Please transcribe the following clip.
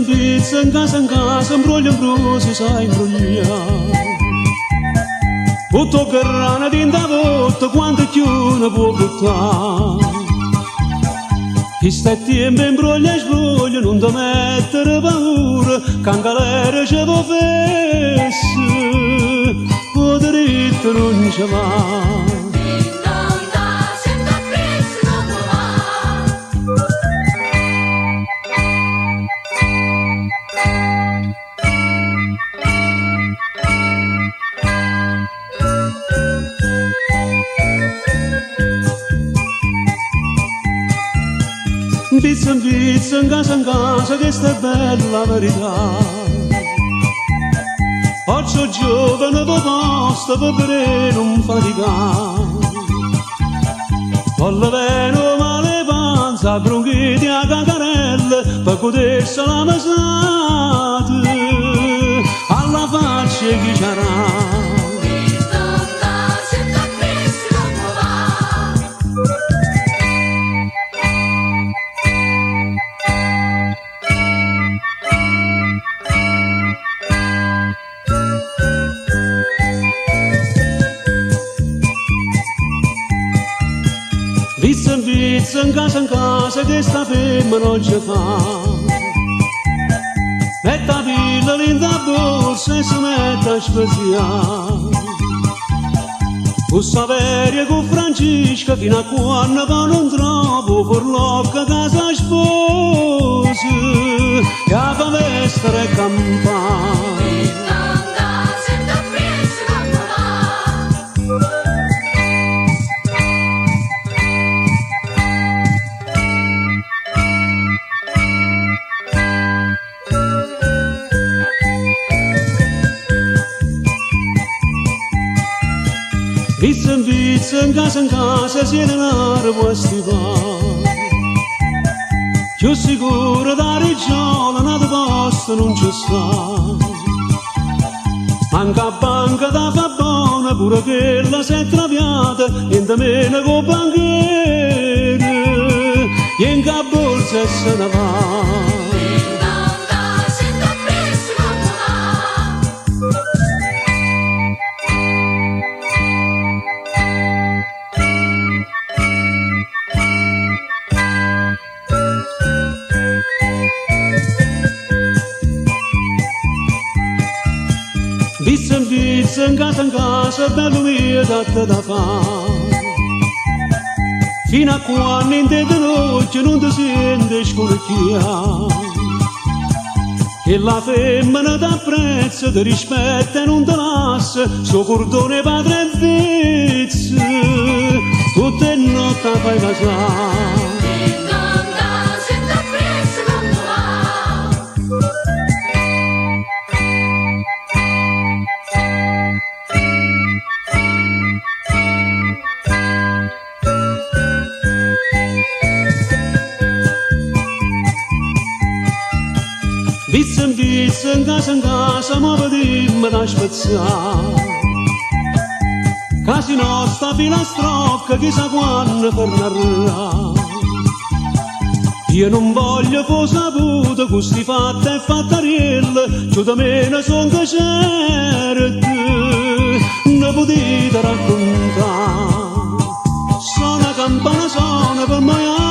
pizza, in casa, imbroglio, si sa imbrogliare. Butto carrana dinda volta, quanto più ne può buttare. Chi sta tempo imbroglia e sbroglia, non da mettere paura, che in galera ce lo fesse, o dritto non ce va. Pizza, in casa, questa è bella verità. Faccio giovane proposta per bere non faticare. Volle veno male panza, bronchiti a cacarelle, per godersi la mesata, alla faccia chi c'era. Pizza, in casa, che sta ferma non ci fa. Mette la pilla in la borsa e si mette a spaziare. Bussa veria con Francesca, fino a quando non trovo, forlocca casa sposa, e a palestra e campare. Pizza, in casa, si denaro può stivare. Più sicuro da riggiola, nata posto non ci sta. Manca banca da fa buona, pure quella si è traviata, niente meno con banchiere, e in borsa e se ne va. Pizza, in casa, bello mio, date da fare. Fino a quando in te notte non ti senti scorchiare. E la femmina t'apprezza, ti rispetta e non ti lascia, suo cordone padre e vizzo, tutte le notti fai casare. Pizza, in casa, ma vediamo da spezzare. Casi nostra filastrocca, chissà quando tornerà. Io non voglio fosse saputo, questi fatti e fattarielle, giù da me ne son che certo, ne potete raccontare. Suona campana, suona per me.